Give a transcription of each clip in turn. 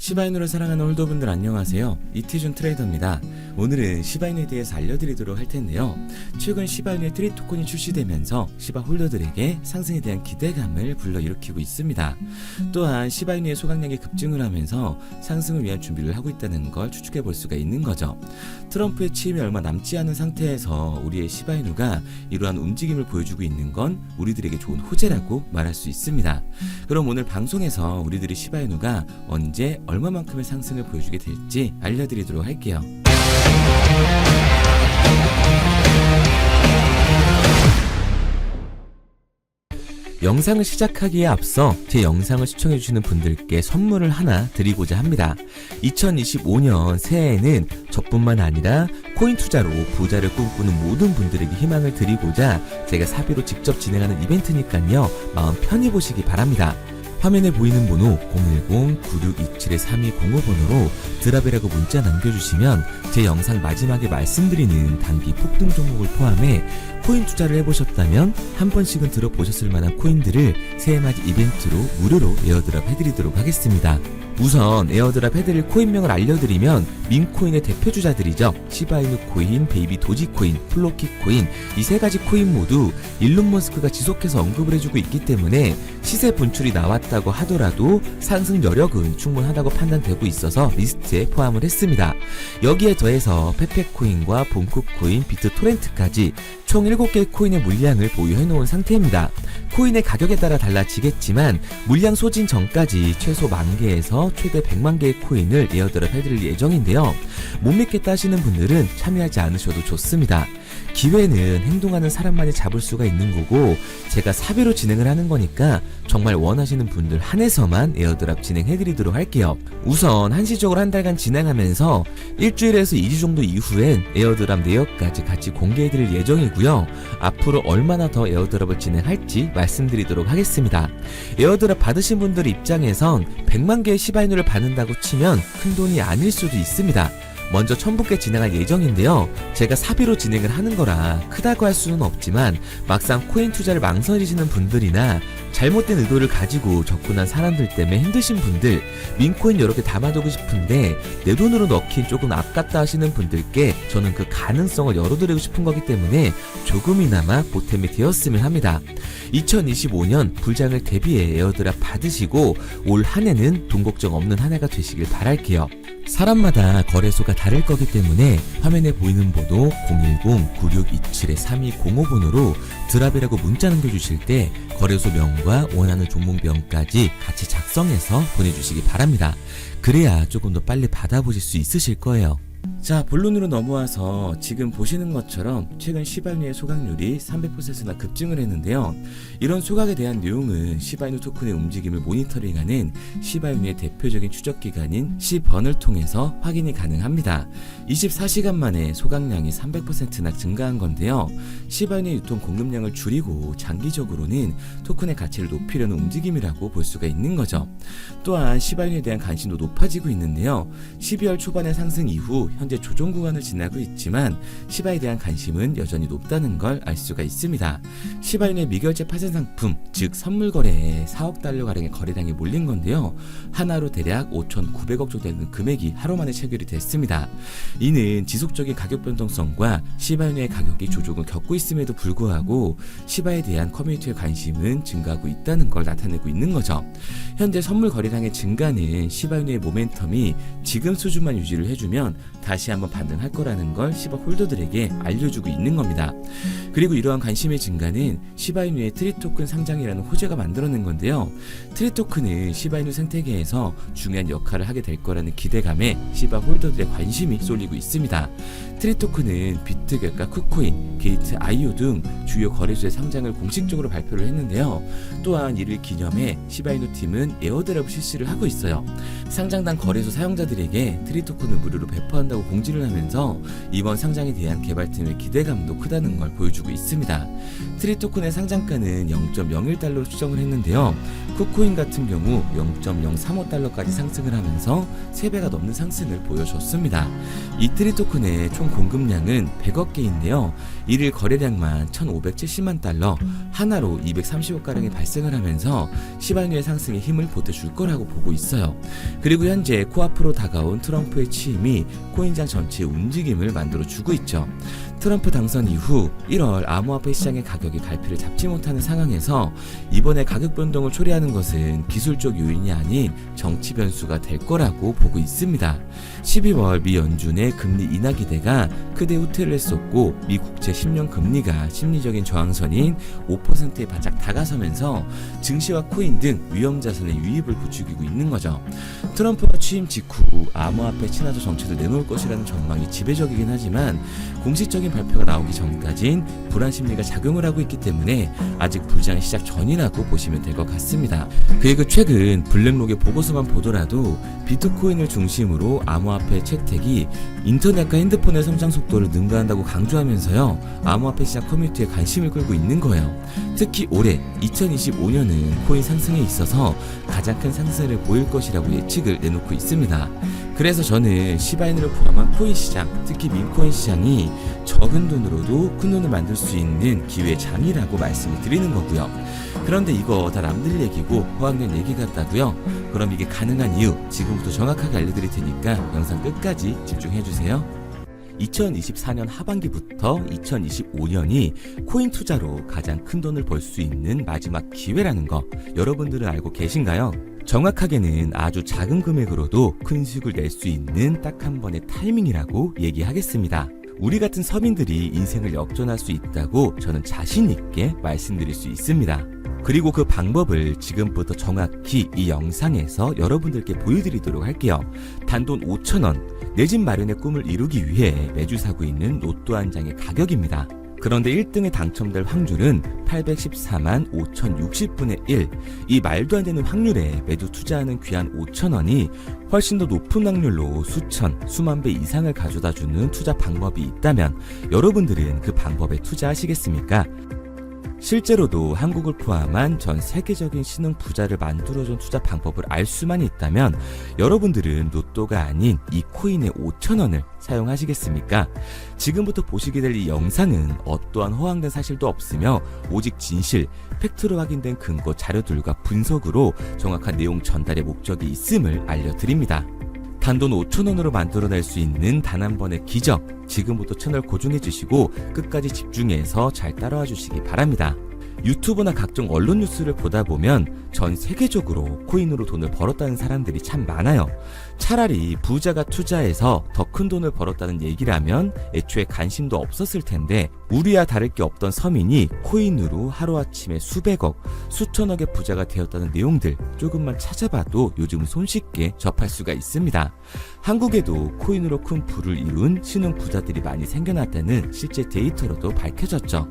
시바이누를 사랑하는 홀더분들 안녕하세요. 이티준 트레이더입니다. 오늘은 시바이누에 대해서 알려드리도록 할 텐데요. 최근 시바이누의 트리 토큰이 출시되면서 시바 홀더들에게 상승에 대한 기대감을 불러일으키고 있습니다. 또한 시바이누의 소각량이 급증을 하면서 상승을 위한 준비를 하고 있다는 걸 추측해 볼 수가 있는 거죠. 트럼프의 취임이 얼마 남지 않은 상태에서 우리의 시바이누가 이러한 움직임을 보여주고 있는 건 우리들에게 좋은 호재라고 말할 수 있습니다. 그럼 오늘 방송에서 우리들의 시바이누가 언제 얼마만큼의 상승을 보여주게 될지 알려드리도록 할게요. 영상을 시작하기에 앞서 제 영상을 시청해주시는 분들께 선물을 하나 드리고자 합니다. 2025년 새해에는 저뿐만 아니라 코인 투자로 부자를 꿈꾸는 모든 분들에게 희망을 드리고자 제가 사비로 직접 진행하는 이벤트니까요. 마음 편히 보시기 바랍니다. 화면에 보이는 번호 010-9627-3205번으로 드랍이라고 문자 남겨주시면 제 영상 마지막에 말씀드리는 단기 폭등 종목을 포함해 코인 투자를 해보셨다면 한 번씩은 들어보셨을 만한 코인들을 새해맞이 이벤트로 무료로 에어드랍 해드리도록 하겠습니다. 우선 에어드랍 해드릴 코인명을 알려드리면 민코인의 대표주자들이죠. 시바이누 코인, 베이비 도지코인, 플로키 코인 이 세 가지 코인 모두 일론 머스크가 지속해서 언급을 해주고 있기 때문에 시세 분출이 나왔다고 하더라도 상승 여력은 충분하다고 판단되고 있어서 리스트에 포함을 했습니다. 여기에 더해서 페페코인과 본코코인, 비트토렌트까지 총 7개의 코인의 물량을 보유해놓은 상태입니다. 코인의 가격에 따라 달라지겠지만 물량 소진 전까지 최소 10,000개에서 최대 100만 개의 코인을 에어드랍 해드릴 예정인데요. 못 믿겠다 하시는 분들은 참여하지 않으셔도 좋습니다. 기회는 행동하는 사람만이 잡을 수가 있는 거고 제가 사비로 진행을 하는 거니까 정말 원하시는 분들 한해서만 에어드랍 진행해드리도록 할게요. 우선 한시적으로 한 달간 진행하면서 일주일에서 2주 정도 이후엔 에어드랍 내역까지 같이 공개해드릴 예정이고요. 앞으로 얼마나 더 에어드랍을 진행할지 말씀드리도록 하겠습니다. 에어드랍 받으신 분들 입장에선 100만 개의 시바이누를 받는다고 치면 큰돈이 아닐 수도 있습니다. 먼저 1000분께 진행할 예정인데요. 제가 사비로 진행을 하는 거라 크다고 할 수는 없지만 막상 코인 투자를 망설이시는 분들이나 잘못된 의도를 가지고 접근한 사람들 때문에 힘드신 분들, 민코인 여러 개 담아두고 싶은데 내 돈으로 넣긴 조금 아깝다 하시는 분들께 저는 그 가능성을 열어드리고 싶은 거기 때문에 조금이나마 보탬이 되었으면 합니다. 2025년 불장을 대비해 에어드랍 받으시고 올 한 해는 돈 걱정 없는 한 해가 되시길 바랄게요. 사람마다 거래소가 다를 거기 때문에 화면에 보이는 번호 010-9627-3205번으로 드랍이라고 문자 남겨주실 때 거래소 명과 원하는 종목명까지 같이 작성해서 보내주시기 바랍니다. 그래야 조금 더 빨리 받아보실 수 있으실 거예요. 자, 본론으로 넘어와서 지금 보시는 것처럼 최근 시바이누의 소각률이 300%나 급증을 했는데요. 이런 소각에 대한 내용은 시바이누 토큰의 움직임을 모니터링하는 시바이누의 대표적인 추적기관인 시번을 통해서 확인이 가능합니다. 24시간 만에 소각량이 300%나 증가한 건데요. 시바이누의 유통 공급량을 줄이고 장기적으로는 토큰의 가치를 높이려는 움직임이라고 볼 수가 있는 거죠. 또한 시바이누에 대한 관심도 높아지고 있는데요. 12월 초반의 상승 이후 현재 조정 구간을 지나고 있지만 시바에 대한 관심은 여전히 높다는 걸 알 수가 있습니다. 시바인의 미결제 파생 상품, 즉 선물 거래에 4억 달러 가량의 거래량이 몰린 건데요. 하나로 대략 5,900억 정도 되는 금액이 하루 만에 체결이 됐습니다. 이는 지속적인 가격 변동성과 시바인의 가격이 조정을 겪고 있음에도 불구하고 시바에 대한 커뮤니티의 관심은 증가하고 있다는 걸 나타내고 있는 거죠. 현재 선물 거래량의 증가는 시바인의 모멘텀이 지금 수준만 유지를 해주면 다시 한번 반등할 거라는 걸 시바 홀더들에게 알려주고 있는 겁니다. 그리고 이러한 관심의 증가는 시바이누의 트리 토큰 상장이라는 호재가 만들어낸 건데요. 트리 토큰은 시바이누 생태계에서 중요한 역할을 하게 될 거라는 기대감에 시바 홀더들의 관심이 쏠리고 있습니다. 트리 토큰은 비트겟과 쿠코인, 게이트 IO 등 주요 거래소의 상장을 공식적으로 발표를 했는데요. 또한 이를 기념해 시바이누 팀은 에어드랍을 실시를 하고 있어요. 상장단 거래소 사용자들에게 트리 토큰을 무료로 배포한다고 상승한다고 공지를 하면서 이번 상장에 대한 개발팀의 기대감도 크다는 걸 보여주고 있습니다. 트리토큰의 상장가는 0.01달러로 추정을 했는데요. 쿠코인 같은 경우 0.035달러까지 상승을 하면서 3배가 넘는 상승을 보여줬습니다. 이 트리토큰의 총 공급량은 100억 개인데요. 1일 거래량만 1,570만 달러, 하나로 230억가량이 발생을 하면서 시바이누의 상승에 힘을 보태줄 거라고 보고 있어요. 그리고 현재 코앞으로 다가온 트럼프의 취임이 코인장 전체의 움직임을 만들어주고 있죠. 트럼프 당선 이후 1월 암호화폐 시장의 가격이 갈피를 잡지 못하는 상황에서 이번에 가격 변동을 초래하는 것은 기술적 요인이 아닌 정치 변수가 될 거라고 보고 있습니다. 12월 미 연준의 금리 인하 기대가 크게 후퇴를 했었고 미 국채 10년 금리가 심리적인 저항선인 5%에 바짝 다가서면서 증시와 코인 등 위험자산의 유입을 부추기고 있는 거죠. 트럼프가 취임 직후 암호화폐 친화적 정책을 내놓을 것이라는 전망이 지배적이긴 하지만 공식적인 발표가 나오기 전까진 불안 심리가 작용을 하고 있기 때문에 아직 불장 시작 전이라고 보시면 될 것 같습니다. 그리고 최근 블랙록의 보고서만 보더라도 비트코인을 중심으로 암호화폐 채택이 인터넷과 핸드폰의 성장 속도를 능가한다고 강조하면서요, 암호화폐 시장 커뮤니티에 관심을 끌고 있는 거예요. 특히 올해 2025년은 코인 상승에 있어서 가장 큰 상승을 보일 것이라고 예측을 내놓고 있습니다. 그래서 저는 시바이누를 포함한 코인 시장, 특히 민코인 시장이 적은 돈으로도 큰 돈을 만들 수 있는 기회의 장이라고 말씀을 드리는 거고요. 그런데 이거 다 남들 얘기고 허황된 얘기 같다고요? 그럼 이게 가능한 이유 지금부터 정확하게 알려드릴 테니까 영상 끝까지 집중해주세요. 2024년 하반기부터 2025년이 코인 투자로 가장 큰 돈을 벌 수 있는 마지막 기회라는 거 여러분들은 알고 계신가요? 정확하게는 아주 작은 금액으로도 큰 수익을 낼 수 있는 딱 한 번의 타이밍이라고 얘기하겠습니다. 우리 같은 서민들이 인생을 역전할 수 있다고 저는 자신 있게 말씀드릴 수 있습니다. 그리고 그 방법을 지금부터 정확히 이 영상에서 여러분들께 보여드리도록 할게요. 단돈 5,000원, 내 집 마련의 꿈을 이루기 위해 매주 사고 있는 로또 한 장의 가격입니다. 그런데 1등에 당첨될 확률은 814만 5060분의 1. 이 말도 안 되는 확률에 매주 투자하는 귀한 5,000원이 훨씬 더 높은 확률로 수천, 수만 배 이상을 가져다주는 투자 방법이 있다면 여러분들은 그 방법에 투자하시겠습니까? 실제로도 한국을 포함한 전 세계적인 신흥 부자를 만들어준 투자 방법을 알 수만 있다면 여러분들은 로또가 아닌 이 코인의 5,000원을 사용하시겠습니까? 지금부터 보시게 될 이 영상은 어떠한 허황된 사실도 없으며 오직 진실, 팩트로 확인된 근거 자료들과 분석으로 정확한 내용 전달의 목적이 있음을 알려드립니다. 단돈 5,000원으로 만들어낼 수 있는 단 한 번의 기적, 지금부터 채널 고정해 주시고 끝까지 집중해서 잘 따라와 주시기 바랍니다. 유튜브나 각종 언론 뉴스를 보다 보면 전 세계적으로 코인으로 돈을 벌었다는 사람들이 참 많아요. 차라리 부자가 투자해서 더 큰 돈을 벌었다는 얘기라면 애초에 관심도 없었을 텐데 우리와 다를 게 없던 서민이 코인으로 하루아침에 수백억, 수천억의 부자가 되었다는 내용들 조금만 찾아봐도 요즘 손쉽게 접할 수가 있습니다. 한국에도 코인으로 큰 부를 이룬 신흥 부자들이 많이 생겨났다는 실제 데이터로도 밝혀졌죠.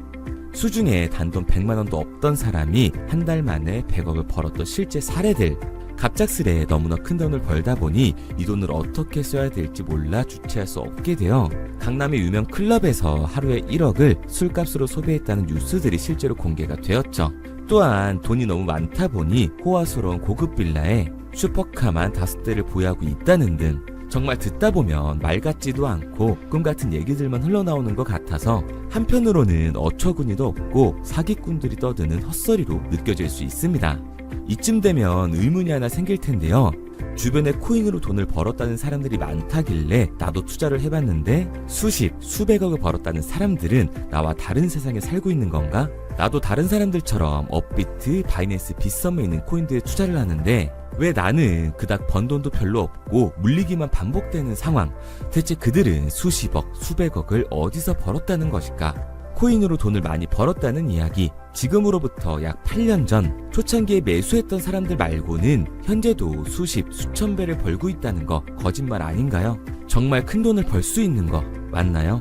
수중에 단돈 100만원도 없던 사람이 한 달 만에 100억을 벌었던 실제 사례들. 갑작스레 너무나 큰 돈을 벌다 보니 이 돈을 어떻게 써야 될지 몰라 주체할 수 없게 되어 강남의 유명 클럽에서 하루에 1억을 술값으로 소비했다는 뉴스들이 실제로 공개가 되었죠. 또한 돈이 너무 많다 보니 호화스러운 고급 빌라에 슈퍼카만 5대를 보유하고 있다는 등 정말 듣다 보면 말 같지도 않고 꿈 같은 얘기들만 흘러나오는 것 같아서 한편으로는 어처구니도 없고 사기꾼들이 떠드는 헛소리로 느껴질 수 있습니다. 이쯤 되면 의문이 하나 생길 텐데요. 주변에 코인으로 돈을 벌었다는 사람들이 많다길래 나도 투자를 해봤는데 수십, 수백억을 벌었다는 사람들은 나와 다른 세상에 살고 있는 건가? 나도 다른 사람들처럼 업비트, 바이낸스, 빗썸에 있는 코인들에 투자를 하는데 왜 나는 그닥 번 돈도 별로 없고 물리기만 반복되는 상황? 대체 그들은 수십억, 수백억을 어디서 벌었다는 것일까? 코인으로 돈을 많이 벌었다는 이야기, 지금으로부터 약 8년 전 초창기에 매수했던 사람들 말고는 현재도 수십, 수천 배를 벌고 있다는 거 거짓말 아닌가요? 정말 큰 돈을 벌 수 있는 거 맞나요?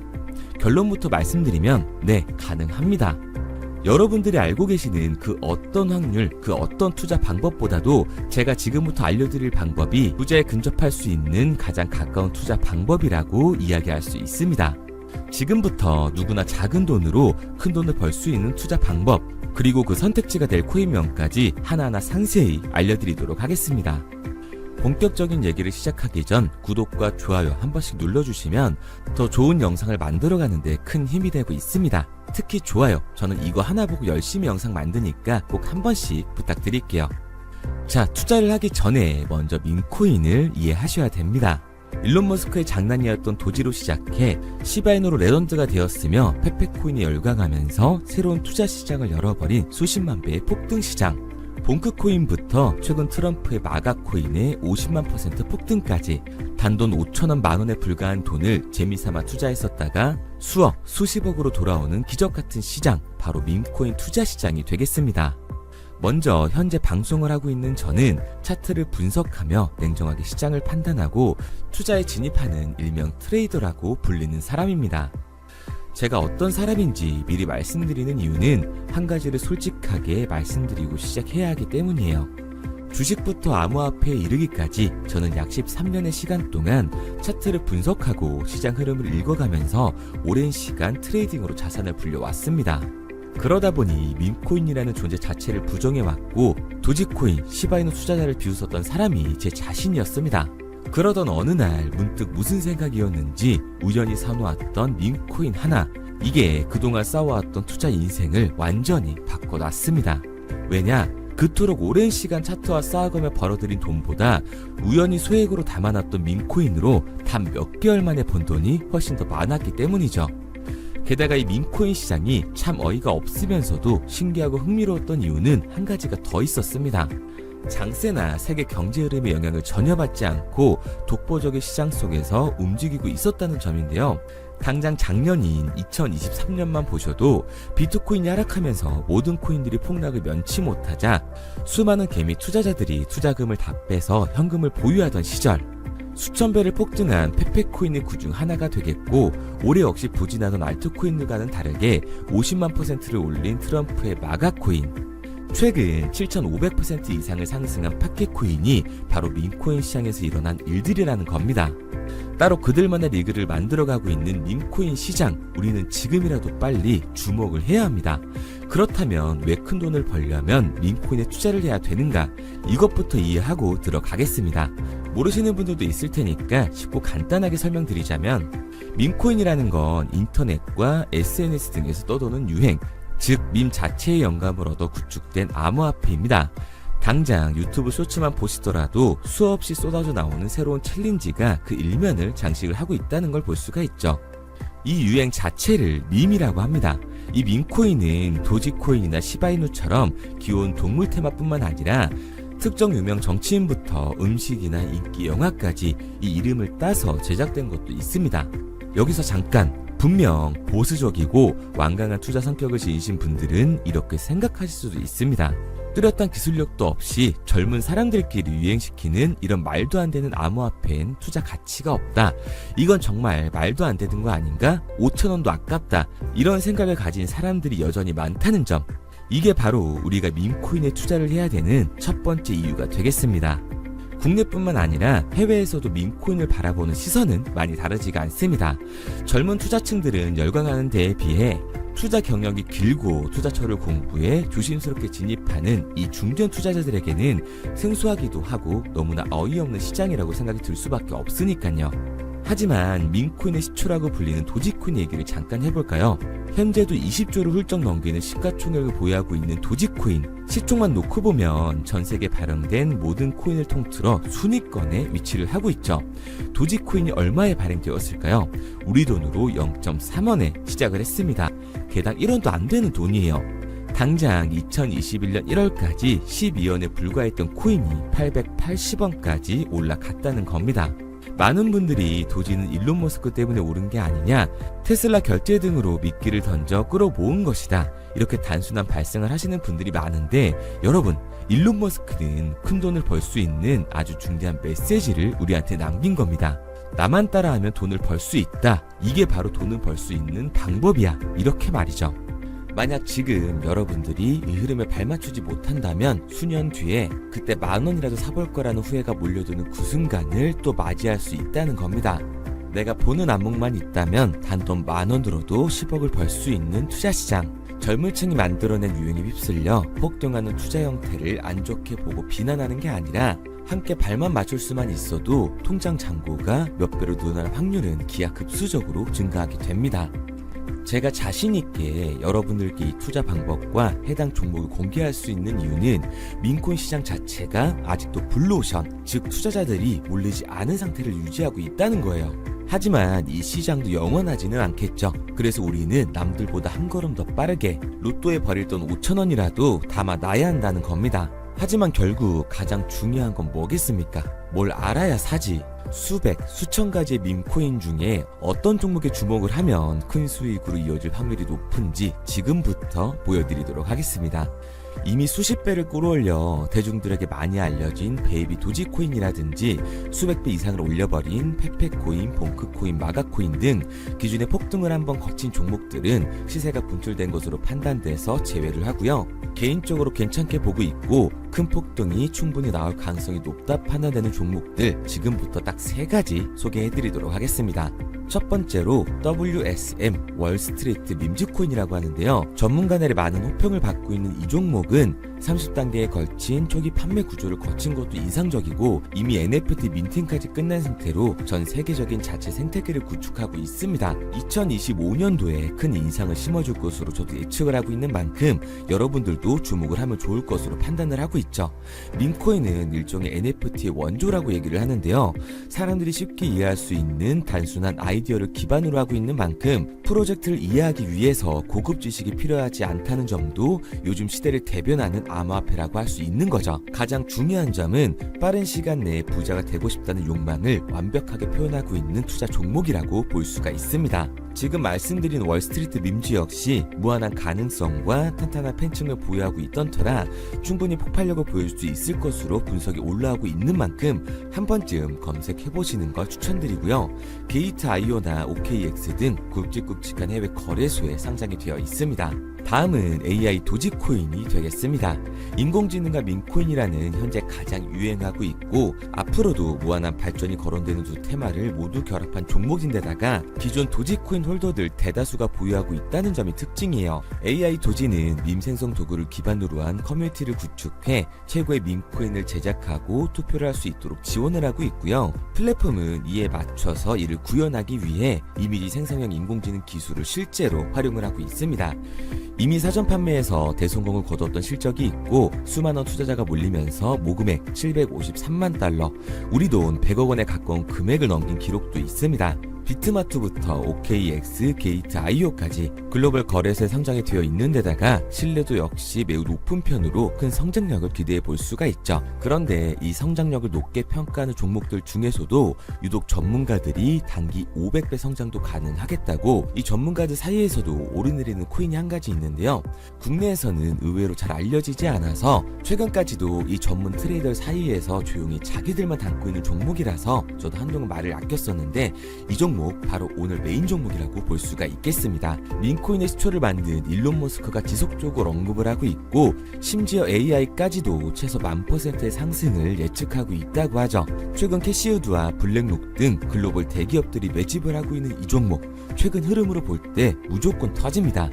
결론부터 말씀드리면 네, 가능합니다. 여러분들이 알고 계시는 그 어떤 확률, 그 어떤 투자 방법보다도 제가 지금부터 알려드릴 방법이 투자에 근접할 수 있는 가장 가까운 투자 방법이라고 이야기할 수 있습니다. 지금부터 누구나 작은 돈으로 큰 돈을 벌 수 있는 투자 방법, 그리고 그 선택지가 될 코인명까지 하나하나 상세히 알려드리도록 하겠습니다. 본격적인 얘기를 시작하기 전 구독과 좋아요 한 번씩 눌러주시면 더 좋은 영상을 만들어가는 데 큰 힘이 되고 있습니다. 특히 좋아요, 저는 이거 하나 보고 열심히 영상 만드니까 꼭 한 번씩 부탁드릴게요. 자, 투자를 하기 전에 먼저 밈코인을 이해하셔야 됩니다. 일론 머스크의 장난이었던 도지로 시작해 시바이누로 레전드가 되었으며 페페코인이 열광하면서 새로운 투자 시장을 열어버린 수십만 배의 폭등 시장. 봉크코인부터 최근 트럼프의 마가코인의 50만% 폭등까지 단돈 5천원 만원에 불과한 돈을 재미삼아 투자했었다가 수억, 수십억으로 돌아오는 기적같은 시장, 바로 밈코인 투자 시장이 되겠습니다. 먼저 현재 방송을 하고 있는 저는 차트를 분석하며 냉정하게 시장을 판단하고 투자에 진입하는 일명 트레이더라고 불리는 사람입니다. 제가 어떤 사람인지 미리 말씀드리는 이유는 한 가지를 솔직하게 말씀드리고 시작해야 하기 때문이에요. 주식부터 암호화폐에 이르기까지 저는 약 13년의 시간 동안 차트를 분석하고 시장 흐름을 읽어가면서 오랜 시간 트레이딩으로 자산을 불려왔습니다. 그러다 보니 밈코인이라는 존재 자체를 부정해왔고 도지코인, 시바이누 투자자를 비웃었던 사람이 제 자신이었습니다. 그러던 어느 날 문득 무슨 생각이었는지 우연히 사놓았던 밈코인 하나, 이게 그동안 쌓아왔던 투자 인생을 완전히 바꿔놨습니다. 왜냐? 그토록 오랜 시간 차트와 쌓아가며 벌어들인 돈보다 우연히 소액으로 담아놨던 밈코인으로 단 몇 개월 만에 번 돈이 훨씬 더 많았기 때문이죠. 게다가 이 밈코인 시장이 참 어이가 없으면서도 신기하고 흥미로웠던 이유는 한 가지가 더 있었습니다. 장세나 세계 경제 흐름의 영향을 전혀 받지 않고 독보적인 시장 속에서 움직이고 있었다는 점인데요. 당장 작년인 2023년만 보셔도 비트코인이 하락하면서 모든 코인들이 폭락을 면치 못하자 수많은 개미 투자자들이 투자금을 다 빼서 현금을 보유하던 시절, 수천 배를 폭등한 페페코인이 그중 하나가 되겠고, 올해 역시 부진하던 알트코인들과는 다르게 50만%를 올린 트럼프의 마가코인, 최근 7,500% 이상을 상승한 파켓코인이 바로 밈코인 시장에서 일어난 일들이라는 겁니다. 따로 그들만의 리그를 만들어가고 있는 밈코인 시장, 우리는 지금이라도 빨리 주목을 해야 합니다. 그렇다면 왜 큰 돈을 벌려면 밈코인에 투자를 해야 되는가? 이것부터 이해하고 들어가겠습니다. 모르시는 분들도 있을 테니까 쉽고 간단하게 설명드리자면, 밈코인이라는 건 인터넷과 SNS 등에서 떠도는 유행, 즉 밈 자체의 영감을 얻어 구축된 암호화폐입니다. 당장 유튜브 쇼츠만 보시더라도 수없이 쏟아져 나오는 새로운 챌린지가 그 일면을 장식을 하고 있다는 걸 볼 수가 있죠. 이 유행 자체를 밈이라고 합니다. 이 밈코인은 도지코인이나 시바이누처럼 귀여운 동물 테마뿐만 아니라 특정 유명 정치인부터 음식이나 인기 영화까지 이 이름을 따서 제작된 것도 있습니다. 여기서 잠깐, 분명 보수적이고 완강한 투자 성격을 지니신 분들은 이렇게 생각하실 수도 있습니다. 뚜렷한 기술력도 없이 젊은 사람들끼리 유행시키는 이런 말도 안 되는 암호화폐엔 투자 가치가 없다. 이건 정말 말도 안 되는 거 아닌가? 5,000원도 아깝다. 이런 생각을 가진 사람들이 여전히 많다는 점. 이게 바로 우리가 밈코인에 투자를 해야 되는 첫 번째 이유가 되겠습니다. 국내뿐만 아니라 해외에서도 밈코인을 바라보는 시선은 많이 다르지가 않습니다. 젊은 투자층들은 열광하는 데에 비해 투자 경력이 길고 투자처를 공부해 조심스럽게 진입하는 이 중견 투자자들에게는 생소하기도 하고 너무나 어이없는 시장이라고 생각이 들 수밖에 없으니까요. 하지만 밈코인의 시초라고 불리는 도지코인 얘기를 잠깐 해볼까요? 현재도 20조를 훌쩍 넘기는 시가총액을 보유하고 있는 도지코인, 시총만 놓고 보면 전 세계 발행된 모든 코인을 통틀어 순위권에 위치를 하고 있죠. 도지코인이 얼마에 발행되었을까요? 우리 돈으로 0.3원에 시작을 했습니다. 개당 1원도 안 되는 돈이에요. 당장 2021년 1월까지 12원에 불과했던 코인이 880원까지 올라갔다는 겁니다. 많은 분들이 도지는 일론 머스크 때문에 오른 게 아니냐, 테슬라 결제 등으로 미끼를 던져 끌어모은 것이다, 이렇게 단순한 발생을 하시는 분들이 많은데, 여러분, 일론 머스크는 큰 돈을 벌 수 있는 아주 중대한 메시지를 우리한테 남긴 겁니다. 나만 따라하면 돈을 벌 수 있다. 이게 바로 돈을 벌 수 있는 방법이야. 이렇게 말이죠. 만약 지금 여러분들이 이 흐름에 발맞추지 못한다면 수년 뒤에 그때 10,000원이라도 사볼 거라는 후회가 몰려드는 그 순간을 또 맞이할 수 있다는 겁니다. 내가 보는 안목만 있다면 단돈 10,000원 들어도 10억을 벌 수 있는 투자시장. 젊은 층이 만들어낸 유행에 휩쓸려 폭등하는 투자 형태를 안 좋게 보고 비난하는 게 아니라 함께 발만 맞출 수만 있어도 통장 잔고가 몇 배로 늘어날 확률은 기하급수적으로 증가하게 됩니다. 제가 자신있게 여러분들께 이 투자 방법과 해당 종목을 공개할 수 있는 이유는 민코인 시장 자체가 아직도 블루오션, 즉 투자자들이 몰리지 않은 상태를 유지하고 있다는 거예요. 하지만 이 시장도 영원하지는 않겠죠. 그래서 우리는 남들보다 한 걸음 더 빠르게 로또에 버릴 돈 5,000원이라도 담아놔야 한다는 겁니다. 하지만 결국 가장 중요한 건 뭐겠습니까? 뭘 알아야 사지. 수백, 수천 가지의 밈코인 중에 어떤 종목에 주목을 하면 큰 수익으로 이어질 확률이 높은지 지금부터 보여드리도록 하겠습니다. 이미 수십 배를 끌어올려 대중들에게 많이 알려진 베이비 도지코인이라든지 수백 배 이상을 올려버린 페페코인, 봉크코인, 마가코인 등 기존의 폭등을 한번 거친 종목들은 시세가 분출된 것으로 판단돼서 제외를 하고요. 개인적으로 괜찮게 보고 있고 큰 폭등이 충분히 나올 가능성이 높다 판단되는 종목들 지금부터 딱 3가지 소개해드리도록 하겠습니다. 첫 번째로 WSM 월스트리트 밈즈코인이라고 하는데요. 전문가들의 많은 호평을 받고 있는 이 종목은 30단계에 걸친 초기 판매 구조를 거친 것도 인상적이고 이미 NFT 민팅까지 끝난 상태로 전 세계적인 자체 생태계를 구축하고 있습니다. 2025년도에 큰 인상을 심어줄 것으로 저도 예측을 하고 있는 만큼 여러분들도 주목을 하면 좋을 것으로 판단을 하고 있죠. 밈코인은 일종의 NFT의 원조라고 얘기를 하는데요. 사람들이 쉽게 이해할 수 있는 단순한 아이디어를 기반으로 하고 있는 만큼 프로젝트를 이해하기 위해서 고급 지식이 필요하지 않다는 점도 요즘 시대를 대변하는 암호화폐라고 할 수 있는 거죠. 가장 중요한 점은 빠른 시간 내에 부자가 되고 싶다는 욕망을 완벽하게 표현하고 있는 투자 종목이라고 볼 수가 있습니다. 지금 말씀드린 월스트리트 밈즈 역시 무한한 가능성과 탄탄한 팬층을 보유하고 있던 터라 충분히 폭발력을 보여줄 수 있을 것으로 분석이 올라오고 있는 만큼 한 번쯤 검색해보시는 걸 추천드리고요. 게이트.io나 OKX 등 굵직굵직한 해외 거래소에 상장이 되어 있습니다. 다음은 AI 도지코인이 되겠습니다. 인공지능과 밈코인이라는 현재 가장 유행하고 있고 앞으로도 무한한 발전이 거론되는 두 테마를 모두 결합한 종목인데다가 기존 도지코인 홀더들 대다수가 보유하고 있다는 점이 특징이에요. AI 도지는 밈 생성 도구를 기반으로 한 커뮤니티를 구축해 최고의 밈코인을 제작하고 투표를 할 수 있도록 지원을 하고 있고요. 플랫폼은 이에 맞춰서 이를 구현하기 위해 이미지 생성형 인공지능 기술을 실제로 활용을 하고 있습니다. 이미 사전 판매에서 대성공을 거뒀던 실적이 있고 수만원 투자자가 몰리면서 모금액 753만 달러, 우리 돈 100억 원에 가까운 금액을 넘긴 기록도 있습니다. 비트마트부터 OKX, 게이트.io까지 글로벌 거래소에 상장이 되어 있는 데다가 신뢰도 역시 매우 높은 편으로 큰 성장력을 기대해 볼 수가 있죠. 그런데 이 성장력을 높게 평가하는 종목들 중에서도 유독 전문가들이 단기 500배 성장도 가능하겠다고 이 전문가들 사이에서도 오르내리는 코인이 한 가지 있는데요. 국내에서는 의외로 잘 알려지지 않아서 최근까지도 이 전문 트레이더 사이에서 조용히 자기들만 담고 있는 종목이라서 저도 한동안 말을 아꼈었는데 이 종목 바로 오늘 메인 종목이라고 볼 수가 있겠습니다. 밈코인의 시초를 만든 일론 머스크가 지속적으로 언급을 하고 있고 심지어 AI까지도 최소 10,000%의 상승을 예측하고 있다고 하죠. 최근 캐시우드와 블랙록 등 글로벌 대기업들이 매집을 하고 있는 이 종목 최근 흐름으로 볼 때 무조건 터집니다.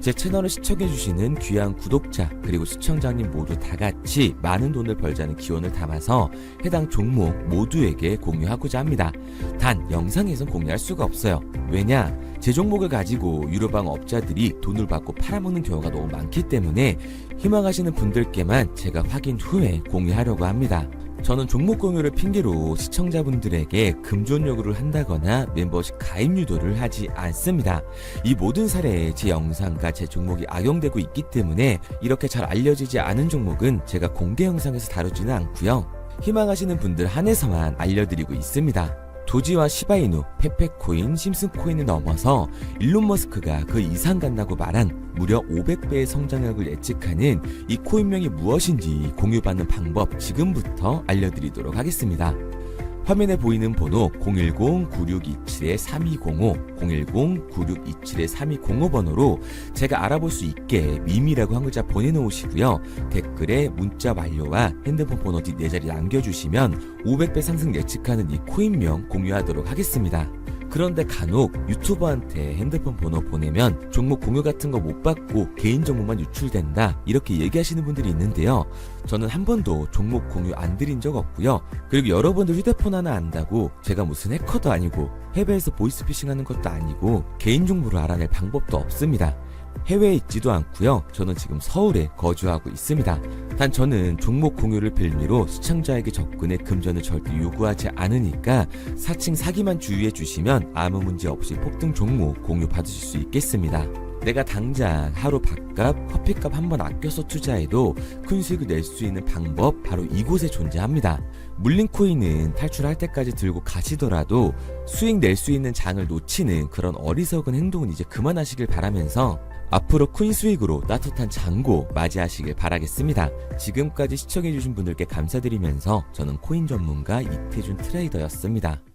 제 채널을 시청해주시는 귀한 구독자 그리고 시청자님 모두 다같이 많은 돈을 벌자는 기원을 담아서 해당 종목 모두에게 공유하고자 합니다. 단 영상에선 공유할 수가 없어요. 왜냐? 제 종목을 가지고 유료방 업자들이 돈을 받고 팔아먹는 경우가 너무 많기 때문에 희망하시는 분들께만 제가 확인 후에 공유하려고 합니다. 저는 종목 공유를 핑계로 시청자분들에게 금전 요구를 한다거나 멤버십 가입 유도를 하지 않습니다. 이 모든 사례에 제 영상과 제 종목이 악용되고 있기 때문에 이렇게 잘 알려지지 않은 종목은 제가 공개 영상에서 다루지는 않고요. 희망하시는 분들 한해서만 알려드리고 있습니다. 도지와 시바이누, 페페코인, 심슨코인을 넘어서 일론 머스크가 그 이상 간다고 말한 무려 500배의 성장력을 예측하는 이 코인명이 무엇인지 공유받는 방법 지금부터 알려드리도록 하겠습니다. 화면에 보이는 번호 010-9627-3205, 010-9627-3205 번호로 제가 알아볼 수 있게 미미라고 한 글자 보내놓으시고요. 댓글에 문자 완료와 핸드폰 번호 뒷 4자리 남겨주시면 500배 상승 예측하는 이 코인명 공유하도록 하겠습니다. 그런데 간혹 유튜버한테 핸드폰 번호 보내면 종목 공유 같은 거 못 받고 개인정보만 유출된다 이렇게 얘기하시는 분들이 있는데요. 저는 한 번도 종목 공유 안 드린 적 없고요. 그리고 여러분들 휴대폰 하나 안다고 제가 무슨 해커도 아니고 해외에서 보이스피싱 하는 것도 아니고 개인정보를 알아낼 방법도 없습니다. 해외에 있지도 않고요. 저는 지금 서울에 거주하고 있습니다. 단 저는 종목 공유를 빌미로 시청자에게 접근의 금전을 절대 요구하지 않으니까 사칭 사기만 주의해 주시면 아무 문제 없이 폭등 종목 공유 받으실 수 있겠습니다. 내가 당장 하루 밥값, 커피값 한번 아껴서 투자해도 큰 수익을 낼 수 있는 방법 바로 이곳에 존재합니다. 물린 코인은 탈출할 때까지 들고 가시더라도 수익 낼 수 있는 장을 놓치는 그런 어리석은 행동은 이제 그만하시길 바라면서 앞으로 큰 수익으로 따뜻한 잔고 맞이하시길 바라겠습니다. 지금까지 시청해주신 분들께 감사드리면서 저는 코인 전문가 이태준 트레이더였습니다.